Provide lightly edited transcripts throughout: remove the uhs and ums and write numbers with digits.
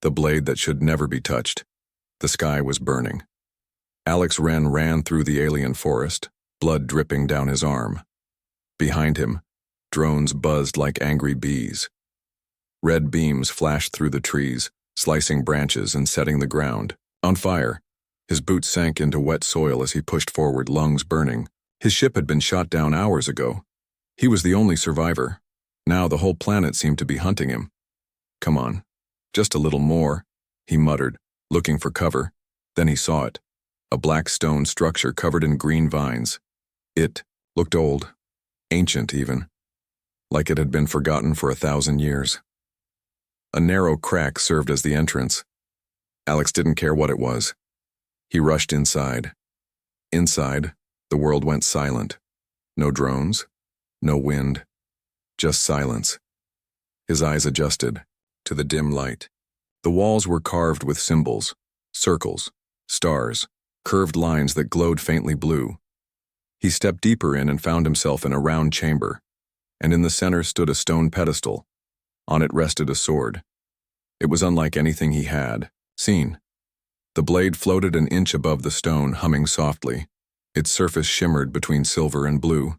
the blade that should never be touched. The sky was burning. Alex ran through the alien forest, blood dripping down his arm. Behind him, drones buzzed like angry bees. Red beams flashed through the trees, slicing branches and setting the ground on fire. His boots sank into wet soil as he pushed forward, lungs burning. His ship had been shot down hours ago. He was the only survivor. Now the whole planet seemed to be hunting him. "Come on, just a little more," he muttered, looking for cover. Then he saw it, a black stone structure covered in green vines. It looked old, ancient even, like it had been forgotten for 1,000 years. A narrow crack served as the entrance. Alex didn't care what it was. He rushed inside. Inside, the world went silent. No drones, no wind, just silence. His eyes adjusted to the dim light. The walls were carved with symbols, circles, stars, curved lines that glowed faintly blue. He stepped deeper in and found himself in a round chamber, and in the center stood a stone pedestal. On it rested a sword. It was unlike anything he had seen. The blade floated an inch above the stone, humming softly. Its surface shimmered between silver and blue.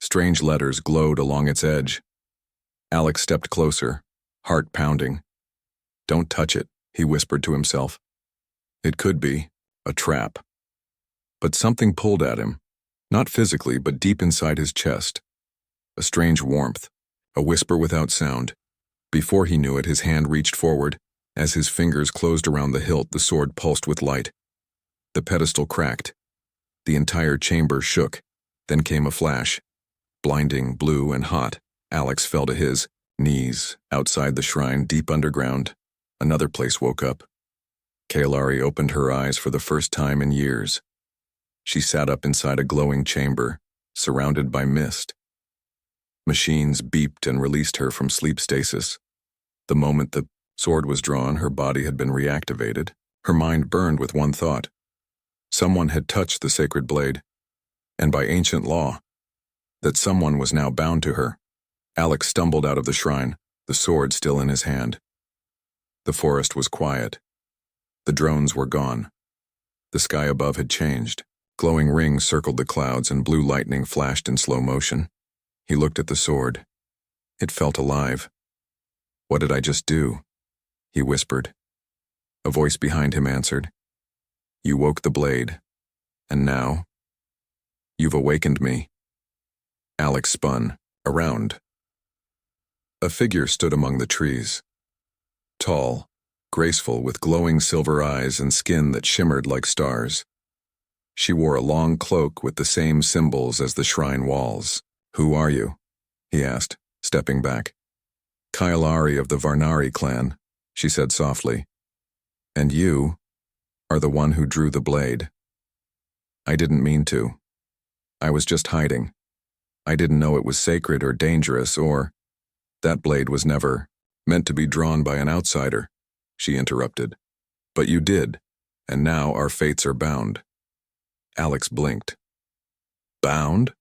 Strange letters glowed along its edge. Alex stepped closer, heart pounding. "Don't touch it," he whispered to himself. It could be a trap. But something pulled at him, not physically, but deep inside his chest. A strange warmth, a whisper without sound. Before he knew it, his hand reached forward. As his fingers closed around the hilt, the sword pulsed with light. The pedestal cracked. The entire chamber shook. Then came a flash. Blinding, blue, and hot. Alex fell to his knees, outside the shrine, deep underground. Another place woke up. Kailari opened her eyes for the first time in years. She sat up inside a glowing chamber, surrounded by mist. Machines beeped and released her from sleep stasis. The moment the sword was drawn, her body had been reactivated. Her mind burned with one thought. Someone had touched the sacred blade, and by ancient law, that someone was now bound to her. Alex stumbled out of the shrine, the sword still in his hand. The forest was quiet. The drones were gone. The sky above had changed. Glowing rings circled the clouds and blue lightning flashed in slow motion. He looked at the sword. It felt alive. "What did I just do?" he whispered. A voice behind him answered. "You woke the blade. And now, you've awakened me." Alex spun around. A figure stood among the trees. Tall, graceful, with glowing silver eyes and skin that shimmered like stars. She wore a long cloak with the same symbols as the shrine walls. "Who are you?" he asked, stepping back. "Kailari of the Varnari clan," she said softly. "And you are the one who drew the blade." "I didn't mean to. I was just hiding. I didn't know it was sacred or dangerous or... That blade was never meant to be drawn by an outsider," she interrupted. "But you did, and now our fates are bound." Alex blinked. "Bound?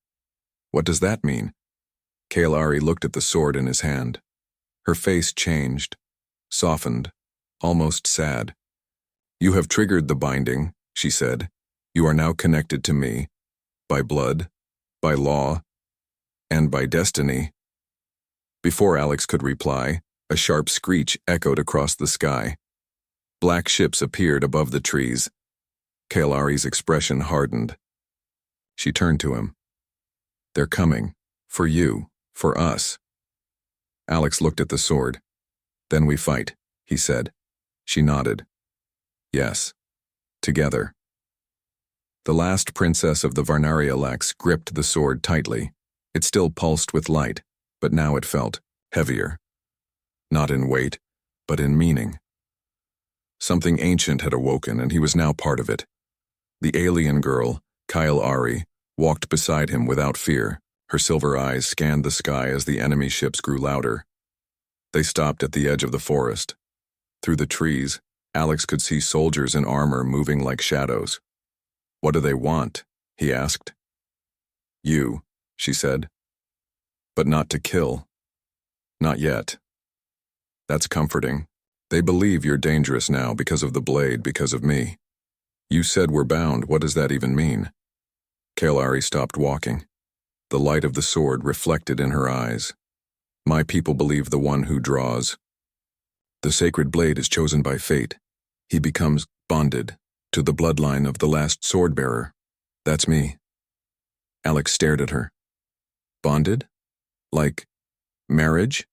What does that mean?" Kailari looked at the sword in his hand. Her face changed, softened, almost sad. "You have triggered the binding," she said. "You are now connected to me, by blood, by law, and by destiny." Before Alex could reply, a sharp screech echoed across the sky. Black ships appeared above the trees. Kailari's expression hardened. She turned to him. "They're coming. For you. For us." Alex looked at the sword. "Then we fight," he said. She nodded. "Yes. Together." The last princess of the Varnarialax gripped the sword tightly. It still pulsed with light, but now it felt heavier. Not in weight, but in meaning. Something ancient had awoken, and he was now part of it. The alien girl, Kailari, walked beside him without fear. Her silver eyes scanned the sky as the enemy ships grew louder. They stopped at the edge of the forest. Through the trees, Alex could see soldiers in armor moving like shadows. "What do they want?" he asked. "You," she said. "But not to kill. Not yet." "That's comforting. They believe you're dangerous now because of the blade, because of me. You said we're bound. What does that even mean? Kalari stopped walking. The light of the sword reflected in her eyes. My people believe the one who draws. The sacred blade is chosen by fate. He becomes bonded to the bloodline of the last sword-bearer. That's me. Alex stared at her. Bonded? Like marriage?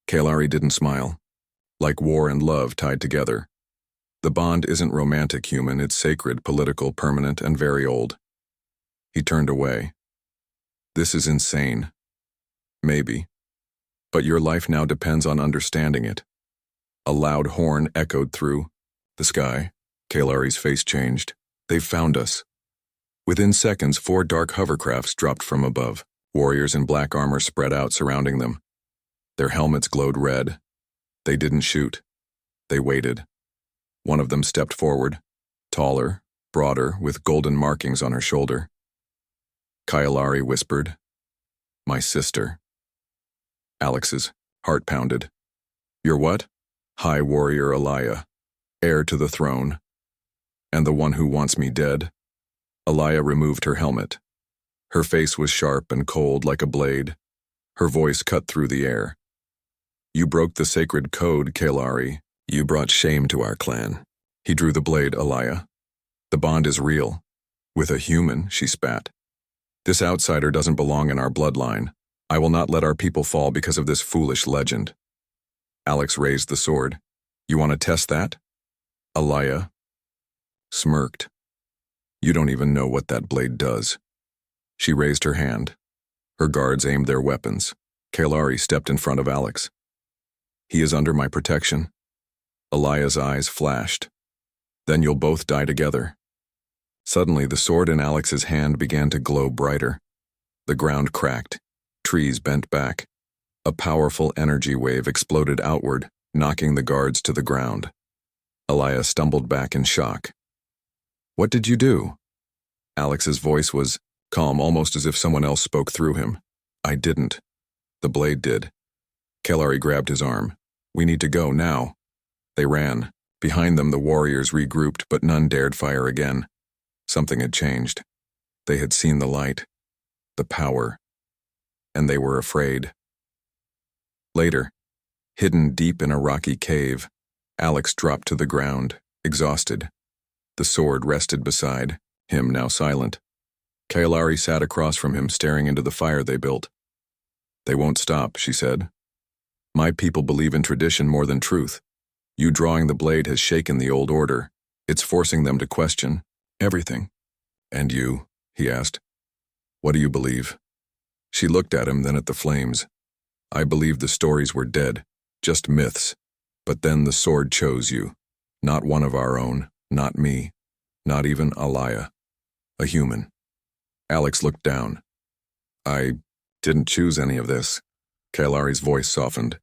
Kalari didn't smile. Like war and love tied together. The bond isn't romantic, human, it's sacred, political, permanent, and very old. He turned away. This is insane. Maybe. But your life now depends on understanding it. A loud horn echoed through the sky. Kalari's face changed. They've found us. Within seconds, 4 dark hovercrafts dropped from above. Warriors in black armor spread out surrounding them. Their helmets glowed red. They didn't shoot. They waited. One of them stepped forward, taller, broader, with golden markings on her shoulder. Kalari whispered, "My sister." Alex's heart pounded. "You're what?" "High warrior Alaya, heir to the throne. And the one who wants me dead." Alaya removed her helmet. Her face was sharp and cold like a blade. Her voice cut through the air. "You broke the sacred code, Kalari. You brought shame to our clan." He drew the blade, Alaya. "The bond is real. With a human," she spat. "This outsider doesn't belong in our bloodline. I will not let our people fall because of this foolish legend." Alex raised the sword. "You want to test that?" Alaya smirked. "You don't even know what that blade does." She raised her hand. Her guards aimed their weapons. Kalari stepped in front of Alex. "He is under my protection." Alaya's eyes flashed. "Then you'll both die together." Suddenly, the sword in Alex's hand began to glow brighter. The ground cracked. Trees bent back. A powerful energy wave exploded outward, knocking the guards to the ground. Alaya stumbled back in shock. "What did you do?" Alex's voice was calm, almost as if someone else spoke through him. "I didn't. The blade did." Kalari grabbed his arm. "We need to go, now." They ran. Behind them, the warriors regrouped, but none dared fire again. Something had changed. They had seen the light, the power, and they were afraid. Later, hidden deep in a rocky cave, Alex dropped to the ground, exhausted. The sword rested beside him, now silent. Kalari sat across from him, staring into the fire they built. "They won't stop," she said. "My people believe in tradition more than truth. You drawing the blade has shaken the old order. It's forcing them to question everything." "And you?" he asked. "What do you believe?" She looked at him, then at the flames. "I believed the stories were dead, just myths. But then the sword chose you. Not one of our own, not me, not even Alaya. A human." Alex looked down. "I didn't choose any of this." Kalari's voice softened.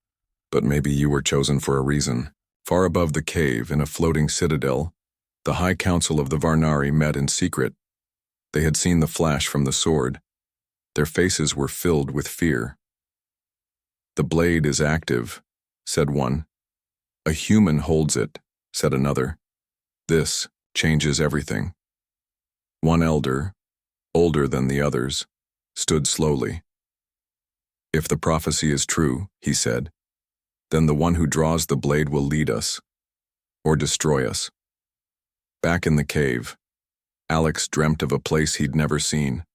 "But maybe you were chosen for a reason." Far above the cave, in a floating citadel, the High Council of the Varnari met in secret. They had seen the flash from the sword. Their faces were filled with fear. "The blade is active," said one. "A human holds it," said another. "This changes everything." One elder, older than the others, stood slowly. "If the prophecy is true," he said, "then the one who draws the blade will lead us, or destroy us." Back in the cave, Alex dreamt of a place he'd never seen.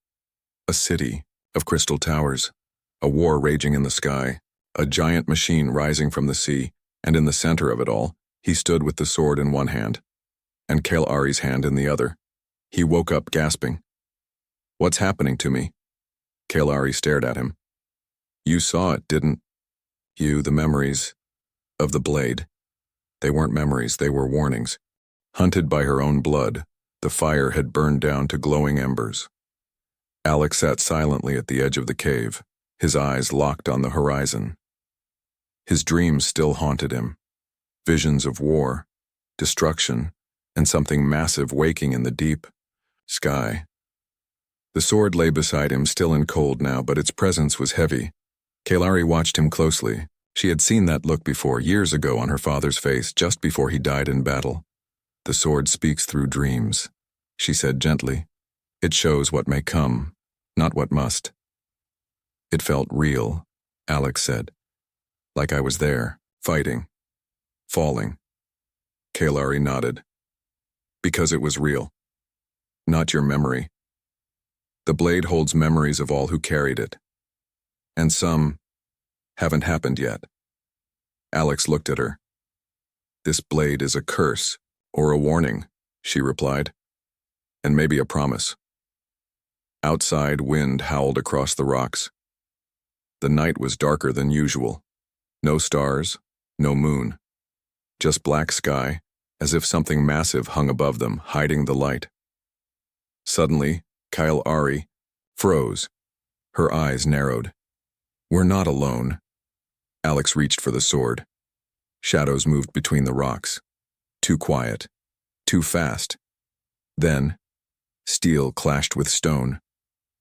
A city of crystal towers, a war raging in the sky, a giant machine rising from the sea, and in the center of it all, he stood with the sword in one hand, and Kalari's hand in the other. He woke up gasping. "What's happening to me?" Kalari stared at him. "You saw it, didn't you? The memories of the blade. They weren't memories, they were warnings. Hunted by her own blood, the fire had burned down to glowing embers." Alex sat silently at the edge of the cave, his eyes locked on the horizon. His dreams still haunted him. Visions of war, destruction, and something massive waking in the deep sky. The sword lay beside him, still and cold now, but its presence was heavy. Kalari watched him closely, She had seen that look before, years ago, on her father's face, just before he died in battle. "The sword speaks through dreams," she said gently. "It shows what may come, not what must." "It felt real," Alex said. "Like I was there, fighting, falling." Kaelari nodded. "Because it was real. Not your memory. The blade holds memories of all who carried it. And some haven't happened yet." Alex looked at her. "This blade is a curse, or a warning," she replied. "And maybe a promise." Outside, wind howled across the rocks. The night was darker than usual. No stars, no moon. Just black sky, as if something massive hung above them, hiding the light. Suddenly, Kaelari froze. Her eyes narrowed. "We're not alone." Alex reached for the sword. Shadows moved between the rocks. Too quiet. Too fast. Then, steel clashed with stone.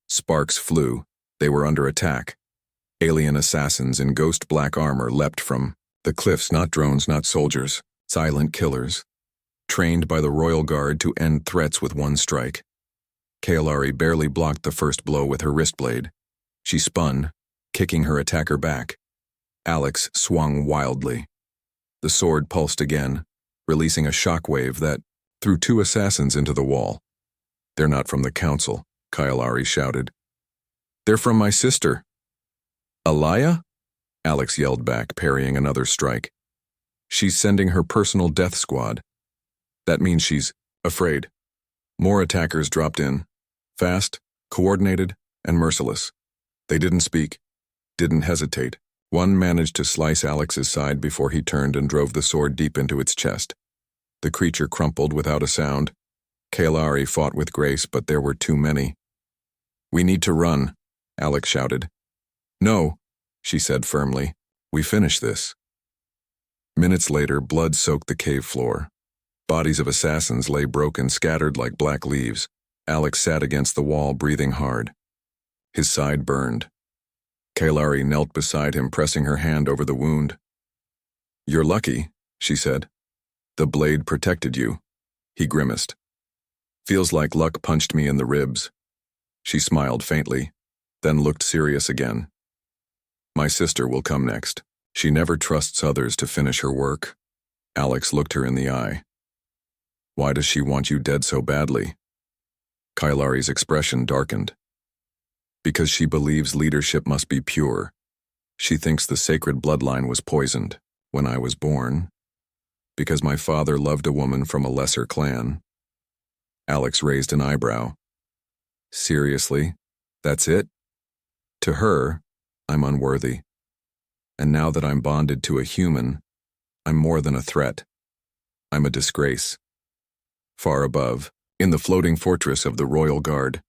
Sparks flew. They were under attack. Alien assassins in ghost black armor leapt from the cliffs, not drones, not soldiers, silent killers, trained by the royal guard to end threats with one strike. Kaelari barely blocked the first blow with her wrist blade. She spun, kicking her attacker back. Alex swung wildly. The sword pulsed again, releasing a shockwave that threw two assassins into the wall. "They're not from the council," Kaelari shouted. "They're from my sister." "Alaya?" Alex yelled back, parrying another strike. "She's sending her personal death squad. That means she's afraid." More attackers dropped in. Fast, coordinated, and merciless. They didn't speak, didn't hesitate. One managed to slice Alex's side before he turned and drove the sword deep into its chest. The creature crumpled without a sound. Kaelari fought with grace, but there were too many. "We need to run," Alex shouted. "No," she said firmly. "We finish this." Minutes later, blood soaked the cave floor. Bodies of assassins lay broken, scattered like black leaves. Alex sat against the wall, breathing hard. His side burned. Kaelari knelt beside him, pressing her hand over the wound. "You're lucky," she said. "The blade protected you." He grimaced. "Feels like luck punched me in the ribs." She smiled faintly, then looked serious again. "My sister will come next. She never trusts others to finish her work." Alex looked her in the eye. "Why does she want you dead so badly?" Kaelari's expression darkened. "Because she believes leadership must be pure. She thinks the sacred bloodline was poisoned when I was born. Because my father loved a woman from a lesser clan." Alex raised an eyebrow. "Seriously? That's it?" "To her, I'm unworthy. And now that I'm bonded to a human, I'm more than a threat. I'm a disgrace." Far above, in the floating fortress of the royal guard,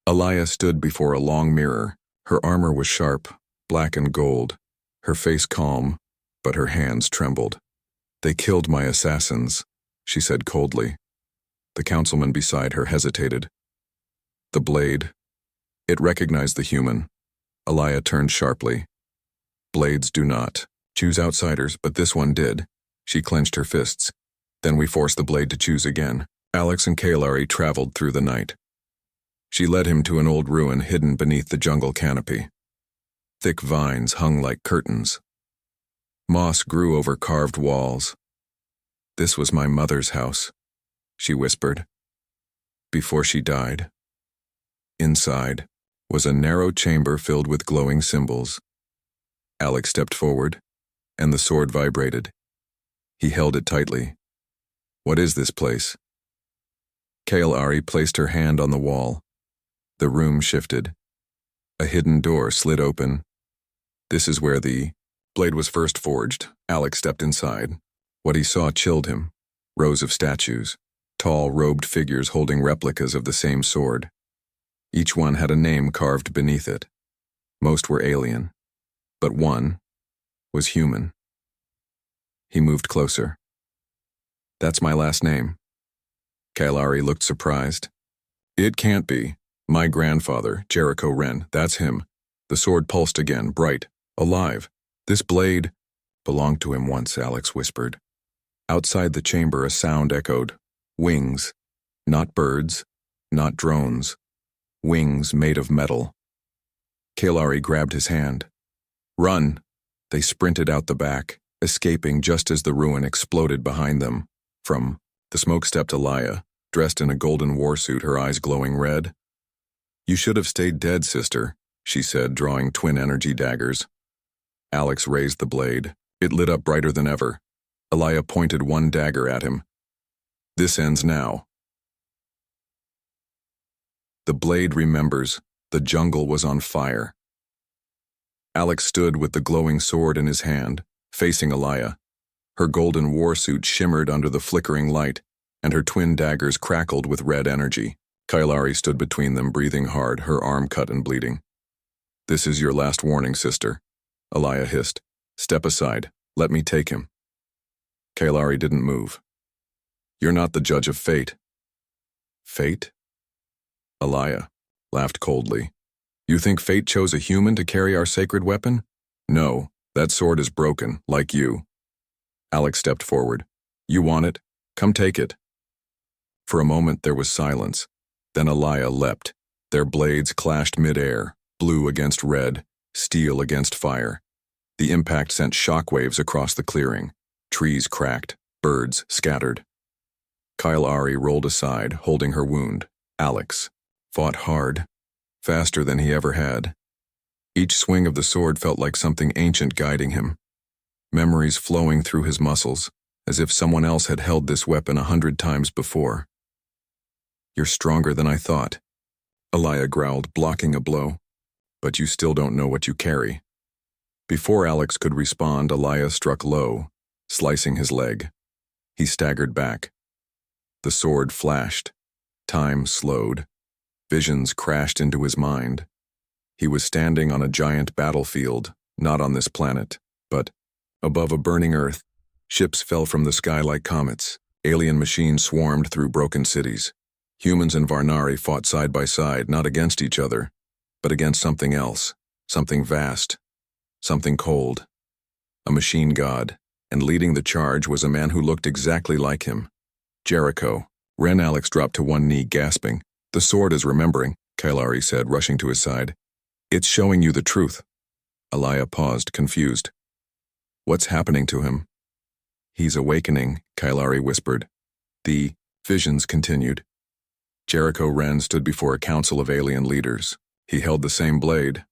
Alaya stood before a long mirror. Her armor was sharp, black and gold, her face calm, but her hands trembled. "They killed my assassins," she said coldly. The councilman beside her hesitated. "The blade, it recognized the human." Alaya turned sharply. "Blades do not choose outsiders, but this one did." She clenched her fists. "Then we forced the blade to choose again." Alex and Kaelari traveled through the night. She led him to an old ruin hidden beneath the jungle canopy. Thick vines hung like curtains. Moss grew over carved walls. "This was my mother's house," she whispered, "before she died." Inside was a narrow chamber filled with glowing symbols. Alex stepped forward, and the sword vibrated. He held it tightly. "What is this place?" Kaelari placed her hand on the wall. The room shifted. A hidden door slid open. "This is where the blade was first forged." Alex stepped inside. What he saw chilled him. Rows of statues, tall, robed figures holding replicas of the same sword. Each one had a name carved beneath it. Most were alien, but one was human. He moved closer. "That's my last name." Kaelari looked surprised. "It can't be. My grandfather, Jericho Wren, that's him." The sword pulsed again, bright, alive. "This blade, Belonged to him once, Alex whispered. Outside the chamber, a sound echoed. Wings. Not birds. Not drones. Wings made of metal. Kalari grabbed his hand. Run! They sprinted out the back, escaping just as the ruin exploded behind them. From the smoke stepped Alaya, dressed in a golden warsuit, her eyes glowing red. You should have stayed dead, sister, she said, drawing twin energy daggers. Alex raised the blade. It lit up brighter than ever. Alaya pointed one dagger at him. This ends now. The blade remembers. The jungle was on fire. Alex stood with the glowing sword in his hand, facing Alaya. Her golden warsuit shimmered under the flickering light, and her twin daggers crackled with red energy. Kailari stood between them, breathing hard, her arm cut and bleeding. This is your last warning, sister, Alaya hissed. Step aside. Let me take him. Kailari didn't move. You're not the judge of fate. Fate? Alaya laughed coldly. You think fate chose a human to carry our sacred weapon? No, that sword is broken, like you. Alex stepped forward. You want it? Come take it. For a moment there was silence. Then Alaya leapt. Their blades clashed mid-air, blue against red, steel against fire. The impact sent shockwaves across the clearing. Trees cracked, birds scattered. Kailari rolled aside, holding her wound. Alex fought hard, faster than he ever had. Each swing of the sword felt like something ancient guiding him. Memories flowing through his muscles, as if someone else had held this weapon 100 times before. You're stronger than I thought, Alaya growled, blocking a blow. But you still don't know what you carry. Before Alex could respond, Alaya struck low, slicing his leg. He staggered back. The sword flashed. Time slowed. Visions crashed into his mind. He was standing on a giant battlefield, not on this planet, but above a burning earth. Ships fell from the sky like comets. Alien machines swarmed through broken cities. Humans and Varnari fought side by side, not against each other, but against something else, something vast, something cold. A machine god, and leading the charge was a man who looked exactly like him. Jericho. Alex dropped to one knee, gasping. The sword is remembering, Kailari said, rushing to his side. It's showing you the truth. Alaya paused, confused. What's happening to him? He's awakening, Kailari whispered. The visions continued. Jericho Wren stood before a council of alien leaders. He held the same blade.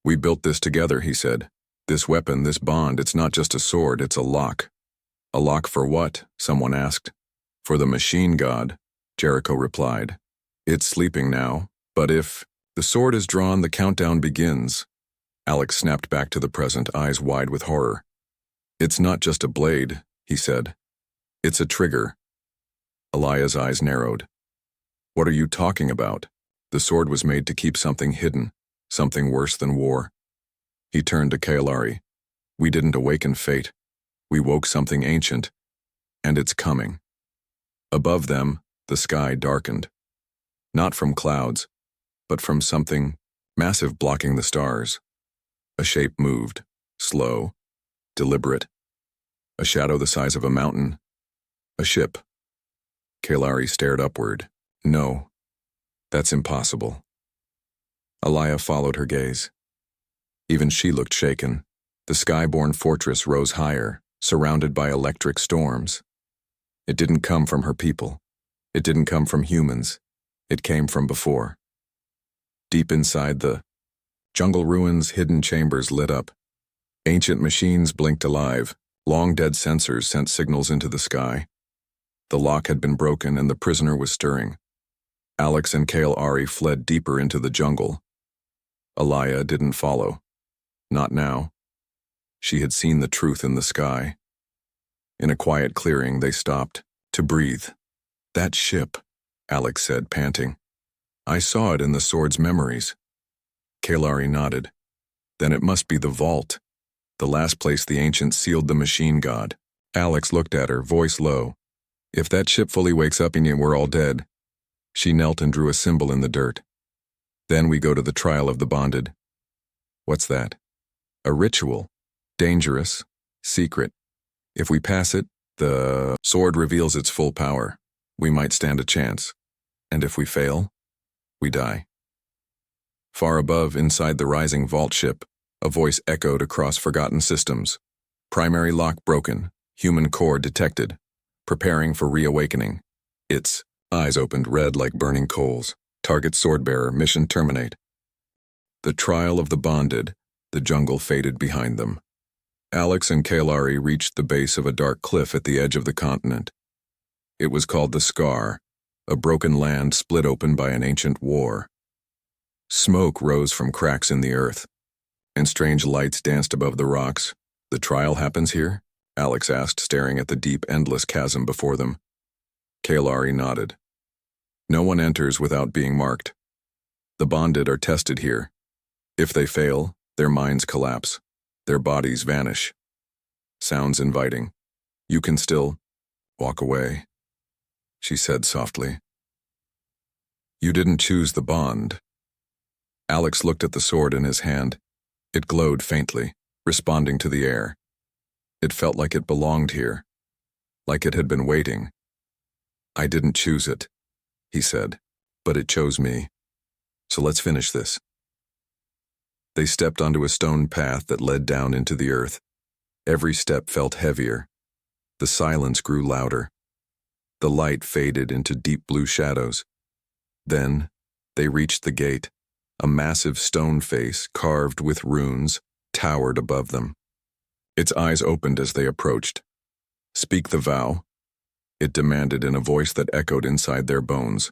We built this together, he said. This weapon, this bond, it's not just a sword, it's a lock. A lock for what? Someone asked. For the machine god, Jericho replied. It's sleeping now, but if the sword is drawn, the countdown begins. Alex snapped back to the present, eyes wide with horror. It's not just a blade, he said. It's a trigger. Alaya's eyes narrowed. What are you talking about? The sword was made to keep something hidden, something worse than war. He turned to Kailari. We didn't awaken fate. We woke something ancient, and it's coming. Above them, the sky darkened. Not from clouds, but from something massive blocking the stars. A shape moved, slow, deliberate. A shadow the size of a mountain. A ship. Kailari stared upward. No, that's impossible. Alaya followed her gaze. Even she looked shaken. The sky-born fortress rose higher, surrounded by electric storms. It didn't come from her people. It didn't come from humans. It came from before. Deep inside the jungle ruins, hidden chambers lit up. Ancient machines blinked alive. Long-dead sensors sent signals into the sky. The lock had been broken and the prisoner was stirring. Alex and Kailari fled deeper into the jungle. Alaya didn't follow. Not now. She had seen the truth in the sky. In a quiet clearing, they stopped to breathe. That ship, Alex said, panting. I saw it in the sword's memories. Kailari nodded. Then it must be the vault, the last place the ancients sealed the machine god. Alex looked at her, voice low. If that ship fully wakes up and we're all dead. She knelt and drew a symbol in the dirt. Then we go to the trial of the bonded. What's that? A ritual. Dangerous, Secret. If we pass it, the sword reveals its full power. We might stand a chance. And if we fail, we die. Far above, inside the rising vault ship, a voice echoed across forgotten systems. Primary lock broken, human core detected, preparing for reawakening. Its eyes opened red like burning coals. Target swordbearer, mission terminate. The trial of the bonded, the jungle faded behind them. Alex and Kalari reached the base of a dark cliff at the edge of the continent. It was called the Scar, a broken land split open by an ancient war. Smoke rose from cracks in the earth, and strange lights danced above the rocks. The trial happens here? Alex asked, staring at the deep, endless chasm before them. Kalari nodded. No one enters without being marked. The bonded are tested here. If they fail, their minds collapse. Their bodies vanish. Sounds inviting. You can still walk away, she said softly. You didn't choose the bond. Alex looked at the sword in his hand. It glowed faintly, responding to the air. It felt like it belonged here, like it had been waiting. I didn't choose it, he said, but it chose me. So let's finish this. They stepped onto a stone path that led down into the earth. Every step felt heavier. The silence grew louder. The light faded into deep blue shadows. Then, they reached the gate. A massive stone face, carved with runes, towered above them. Its eyes opened as they approached. Speak the vow, it demanded in a voice that echoed inside their bones.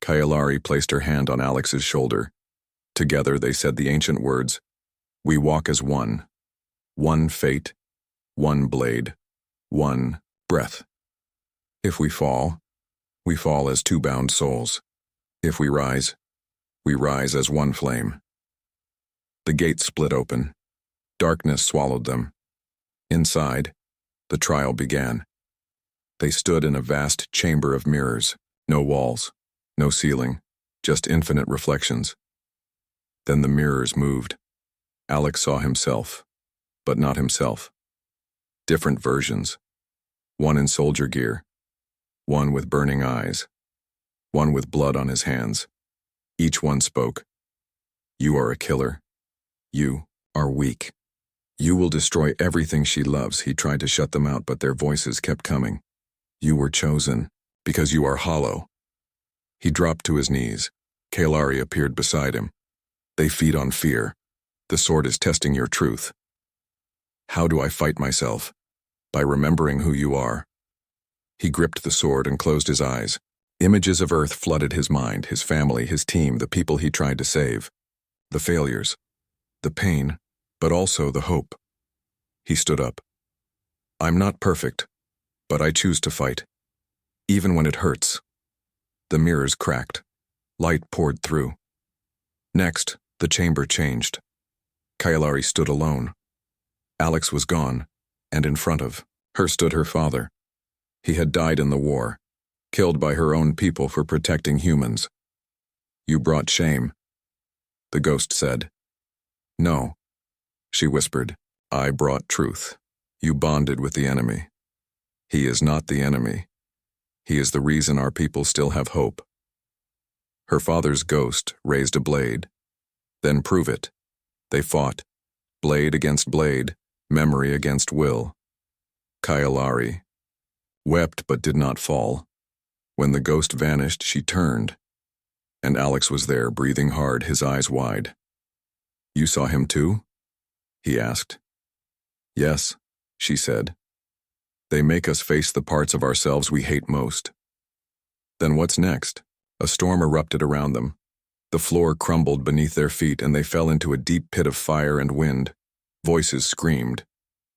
Kalari placed her hand on Alex's shoulder. Together they said the ancient words, "We walk as one. One fate, one blade, one breath. If we fall as two bound souls. If we rise as one flame." The gate split open. Darkness swallowed them. Inside, the trial began. They stood in a vast chamber of mirrors. No walls, no ceiling, just infinite reflections. Then the mirrors moved. Alex saw himself, but not himself. Different versions. One in soldier gear. One with burning eyes. One with blood on his hands. Each one spoke. You are a killer. You are weak. You will destroy everything she loves. He tried to shut them out, but their voices kept coming. You were chosen, because you are hollow. He dropped to his knees. Kalari appeared beside him. They feed on fear. The sword is testing your truth. How do I fight myself? By remembering who you are. He gripped the sword and closed his eyes. Images of Earth flooded his mind, his family, his team, the people he tried to save. The failures, the pain, but also the hope. He stood up. I'm not perfect, but I choose to fight. Even when it hurts. The mirrors cracked. Light poured through. Next, the chamber changed. Kalari stood alone. Alex was gone, and in front of her stood her father. He had died in the war, killed by her own people for protecting humans. You brought shame, the ghost said. No, she whispered. I brought truth. You bonded with the enemy. He is not the enemy. He is the reason our people still have hope. Her father's ghost raised a blade. Then prove it. They fought. Blade against blade, memory against will. Kalari wept but did not fall. When the ghost vanished, she turned. And Alex was there, breathing hard, his eyes wide. You saw him too? He asked. Yes, she said. They make us face the parts of ourselves we hate most. Then what's next? A storm erupted around them. The floor crumbled beneath their feet and they fell into a deep pit of fire and wind. Voices screamed.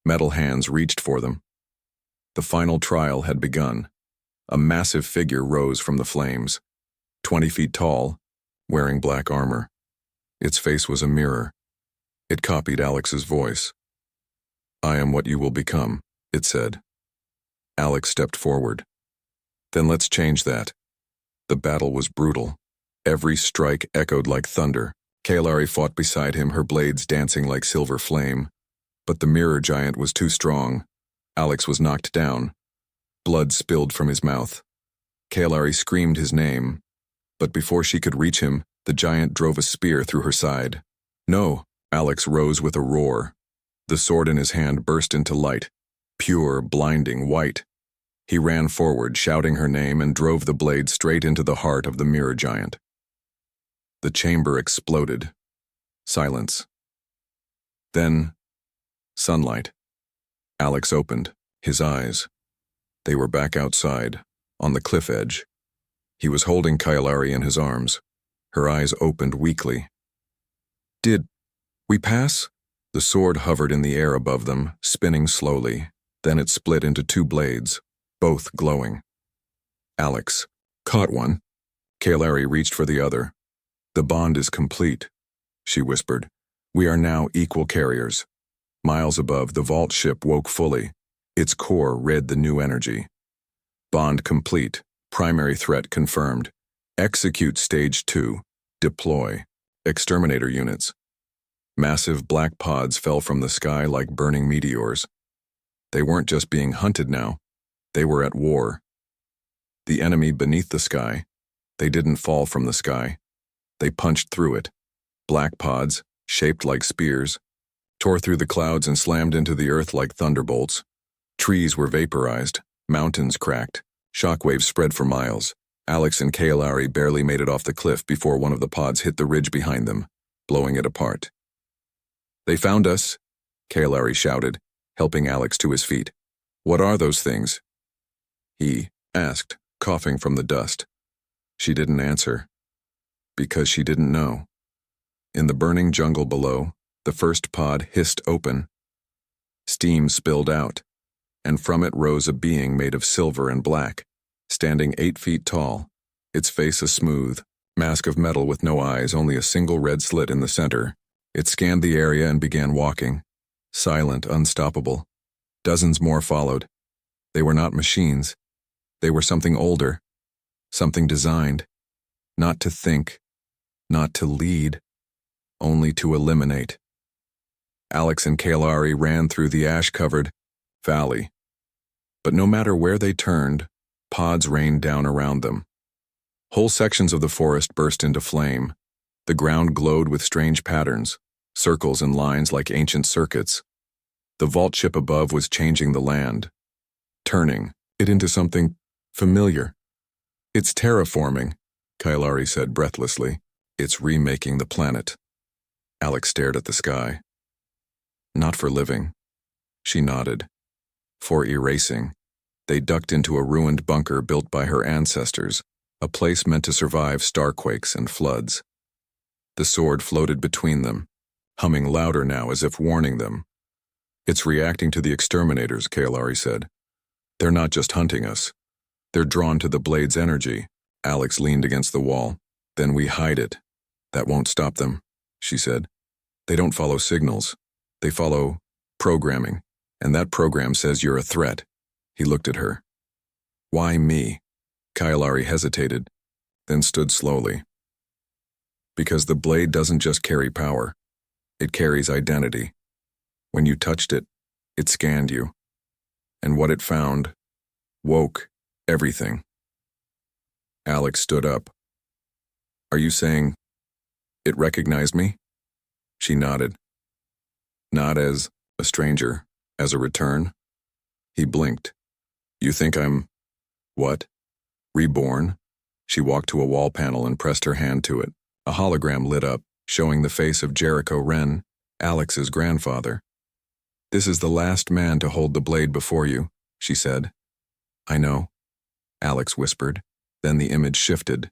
Metal hands reached for them. The final trial had begun. A massive figure rose from the flames, 20 feet tall, wearing black armor. Its face was a mirror. It copied Alex's voice. I am what you will become, it said. Alex stepped forward. Then let's change that. The battle was brutal. Every strike echoed like thunder. Kalari fought beside him, her blades dancing like silver flame. But the mirror giant was too strong. Alex was knocked down. Blood spilled from his mouth. Kaelari screamed his name, but before she could reach him, the giant drove a spear through her side. No, Alex rose with a roar. The sword in his hand burst into light, pure, blinding white. He ran forward, shouting her name, and drove the blade straight into the heart of the mirror giant. The chamber exploded. Silence. Then, sunlight. Alex opened, his eyes. They were back outside, on the cliff edge. He was holding Kaelari in his arms. Her eyes opened weakly. Did we pass? The sword hovered in the air above them, spinning slowly. Then it split into two blades, both glowing. Alex caught one. Kaelari reached for the other. The bond is complete, she whispered. We are now equal carriers. Miles above, the vault ship woke fully. Its core read the new energy. Bond complete. Primary threat confirmed. Execute Stage 2. Deploy. Exterminator units. Massive black pods fell from the sky like burning meteors. They weren't just being hunted now. They were at war. The enemy beneath the sky. They didn't fall from the sky. They punched through it. Black pods, shaped like spears, tore through the clouds and slammed into the earth like thunderbolts. Trees were vaporized. Mountains cracked. Shockwaves spread for miles. Alex and Kaelari barely made it off the cliff before one of the pods hit the ridge behind them, blowing it apart. They found us, Kaelari shouted, helping Alex to his feet. What are those things? He asked, coughing from the dust. She didn't answer, because she didn't know. In the burning jungle below, the first pod hissed open. Steam spilled out, and from it rose a being made of silver and black, standing 8 feet tall, its face a smooth mask of metal with no eyes, only a single red slit in the center. It scanned the area and began walking, silent, unstoppable. Dozens more followed. They were not machines. They were something older, something designed, not to think, not to lead, only to eliminate. Alex and Kaelari ran through the ash-covered valley. But no matter where they turned, pods rained down around them. Whole sections of the forest burst into flame. The ground glowed with strange patterns, circles and lines like ancient circuits. The vault ship above was changing the land, turning it into something familiar. It's terraforming, Kaelari said breathlessly. It's remaking the planet. Alex stared at the sky. Not for living. She nodded. For erasing. They ducked into a ruined bunker built by her ancestors, a place meant to survive starquakes and floods. The sword floated between them, humming louder now as if warning them. It's reacting to the exterminators, Kaelari said. They're not just hunting us. They're drawn to the blade's energy. Alex leaned against the wall. Then we hide it. That won't stop them, she said. They don't follow signals. They follow programming, and that program says you're a threat. He looked at her. Why me? Kaelari hesitated, then stood slowly. Because the blade doesn't just carry power. It carries identity. When you touched it, it scanned you. And what it found woke everything. Alex stood up. Are you saying it recognized me? She nodded. Not as a stranger, as a return. He blinked. You think I'm, what? Reborn? She walked to a wall panel and pressed her hand to it. A hologram lit up, showing the face of Jericho Wren, Alex's grandfather. This is the last man to hold the blade before you, she said. I know, Alex whispered. Then the image shifted.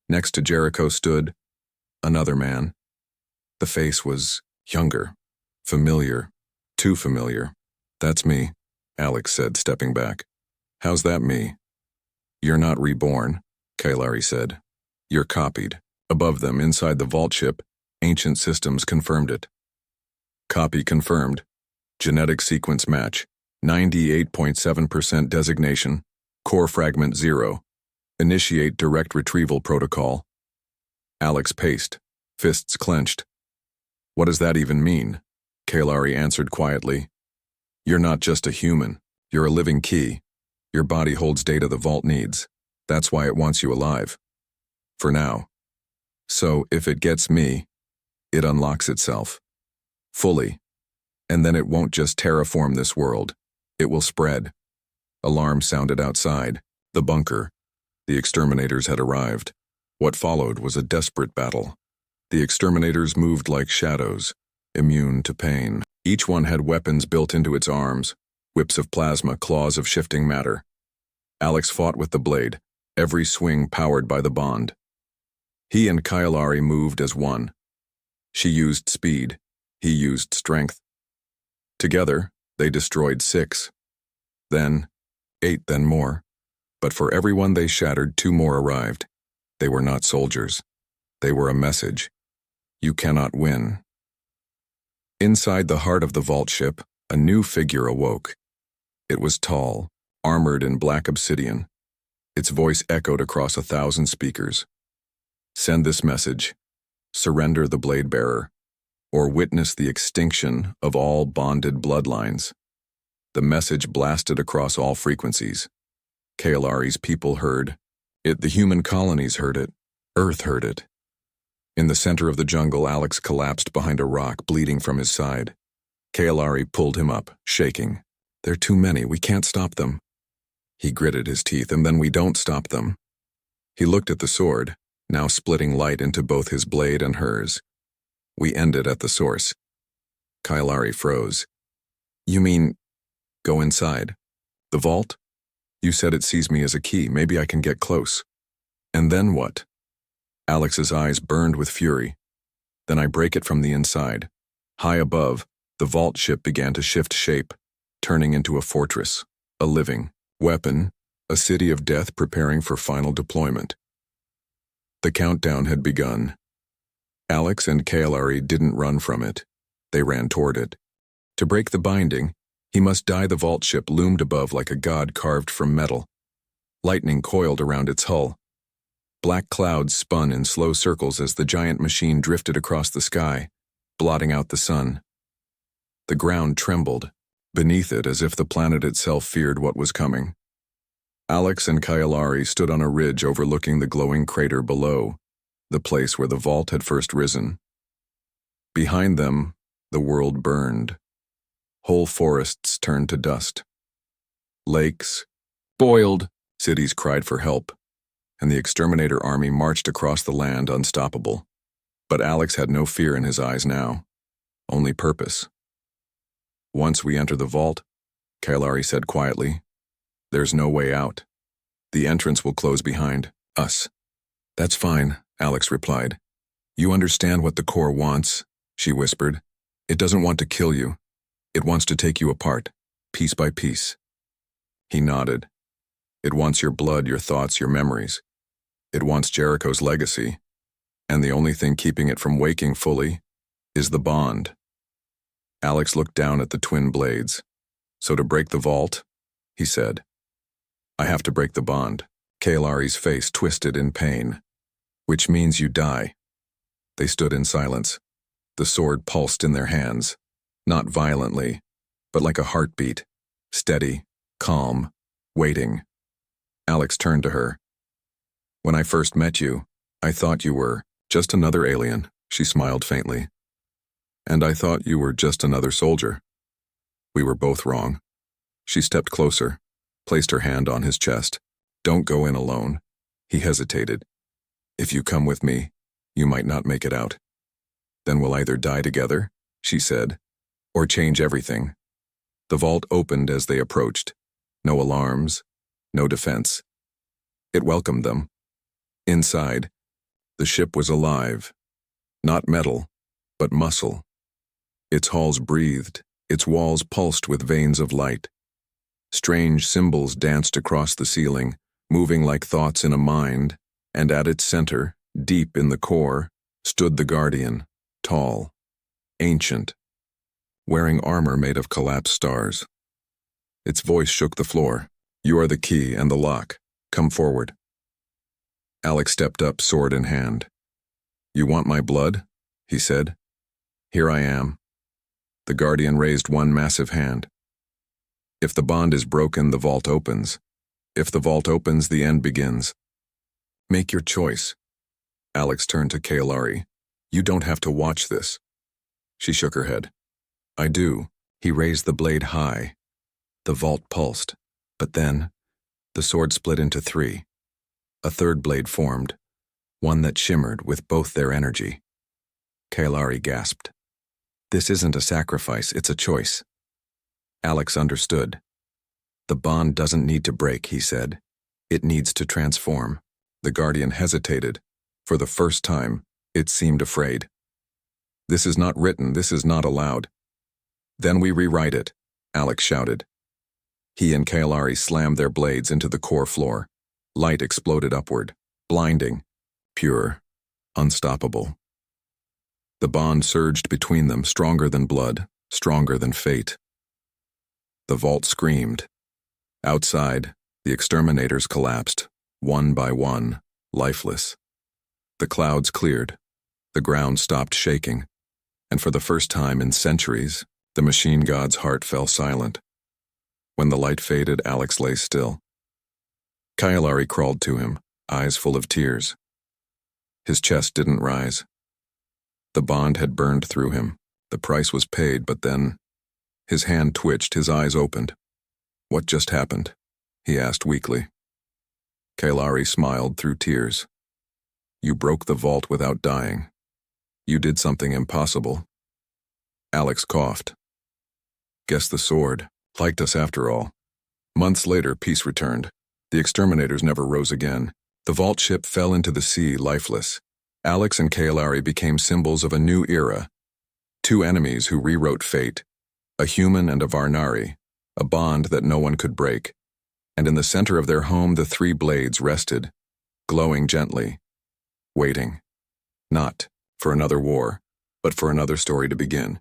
Next to Jericho stood another man. The face was younger, familiar, too familiar. That's me, Alex said, stepping back. How's that me? You're not reborn, Kaelari said. You're copied. Above them, inside the vault ship, ancient systems confirmed it. Copy confirmed. Genetic sequence match. 98.7% designation. Core fragment 0. Initiate direct retrieval protocol. Alex paced, fists clenched. What does that even mean? Kaelari answered quietly. You're not just a human. You're a living key. Your body holds data the vault needs. That's why it wants you alive. For now. So, if it gets me, it unlocks itself. Fully. And then it won't just terraform this world. It will spread. Alarm sounded outside. The bunker. The exterminators had arrived. What followed was a desperate battle. The exterminators moved like shadows, immune to pain. Each one had weapons built into its arms, whips of plasma, claws of shifting matter. Alex fought with the blade, every swing powered by the bond. He and Kaelari moved as one. She used speed, he used strength. Together, they destroyed 6. Then, 8, then more. But for every one they shattered, 2 more arrived. They were not soldiers. They were a message. You cannot win. Inside the heart of the vault ship, a new figure awoke. It was tall, armored in black obsidian. Its voice echoed across 1,000 speakers. Send this message. Surrender the blade bearer, or witness the extinction of all bonded bloodlines. The message blasted across all frequencies. Kaelari's people heard it. The human colonies heard it. Earth heard it. In the center of the jungle, Alex collapsed behind a rock, bleeding from his side. Kaelari pulled him up, shaking. They're too many, we can't stop them. He gritted his teeth, and then we don't stop them. He looked at the sword, now splitting light into both his blade and hers. We ended at the source. Kaelari froze. You mean, go inside? The vault? You said it sees me as a key, maybe I can get close. And then what? Alex's eyes burned with fury. Then I break it from the inside. High above, the vault ship began to shift shape, turning into a fortress, a living weapon, a city of death preparing for final deployment. The countdown had begun. Alex and Kaelari didn't run from it. They ran toward it. To break the binding, he must die. The vault ship loomed above like a god carved from metal. Lightning coiled around its hull. Black clouds spun in slow circles as the giant machine drifted across the sky, blotting out the sun. The ground trembled beneath it as if the planet itself feared what was coming. Alex and Kaelari stood on a ridge overlooking the glowing crater below, the place where the vault had first risen. Behind them, the world burned. Whole forests turned to dust. Lakes boiled, cities cried for help, and the exterminator army marched across the land unstoppable. But Alex had no fear in his eyes now, only purpose. Once we enter the vault, Kaelari said quietly, there's no way out. The entrance will close behind us. That's fine, Alex replied. You understand what the core wants, she whispered. It doesn't want to kill you. It wants to take you apart, piece by piece. He nodded. It wants your blood, your thoughts, your memories. It wants Jericho's legacy. And the only thing keeping it from waking fully is the bond. Alex looked down at the twin blades. So to break the vault, he said, I have to break the bond. Kaelari's face twisted in pain. Which means you die. They stood in silence. The sword pulsed in their hands, not violently, but like a heartbeat, steady, calm, waiting. Alex turned to her. When I first met you, I thought you were just another alien, she smiled faintly. And I thought you were just another soldier. We were both wrong. She stepped closer, placed her hand on his chest. Don't go in alone. He hesitated. If you come with me, you might not make it out. Then we'll either die together, she said, or change everything. The vault opened as they approached. No alarms, no defense. It welcomed them. Inside, the ship was alive. Not metal, but muscle. Its halls breathed, its walls pulsed with veins of light. Strange symbols danced across the ceiling, moving like thoughts in a mind, and at its center, deep in the core, stood the Guardian, tall, ancient, wearing armor made of collapsed stars. Its voice shook the floor. You are the key and the lock. Come forward. Alex stepped up, sword in hand. You want my blood? He said. Here I am. The Guardian raised one massive hand. If the bond is broken, the vault opens. If the vault opens, the end begins. Make your choice. Alex turned to Kaelari. You don't have to watch this. She shook her head. I do. He raised the blade high. The vault pulsed, but then the sword split into three. A third blade formed, one that shimmered with both their energy. Kaelari gasped. This isn't a sacrifice, it's a choice. Alex understood. The bond doesn't need to break, he said. It needs to transform. The Guardian hesitated. For the first time, it seemed afraid. This is not written, this is not allowed. Then we rewrite it, Alex shouted. He and Kaelari slammed their blades into the core floor. Light exploded upward, blinding, pure, unstoppable. The bond surged between them, stronger than blood, stronger than fate. The vault screamed. Outside, the exterminators collapsed, one by one, lifeless. The clouds cleared. The ground stopped shaking. And for the first time in centuries, the machine god's heart fell silent. When the light faded, Alex lay still. Kaelari crawled to him, eyes full of tears. His chest didn't rise. The bond had burned through him. The price was paid, but then his hand twitched, his eyes opened. What just happened? He asked weakly. Kaelari smiled through tears. You broke the vault without dying. You did something impossible. Alex coughed. Guess the sword liked us after all. Months later, peace returned. The exterminators never rose again. The vault ship fell into the sea, lifeless. Alex and Kaelari became symbols of a new era. Two enemies who rewrote fate. A human and a Varnari, a bond that no one could break. And in the center of their home, the three blades rested, glowing gently, waiting. Not for another war, but for another story to begin.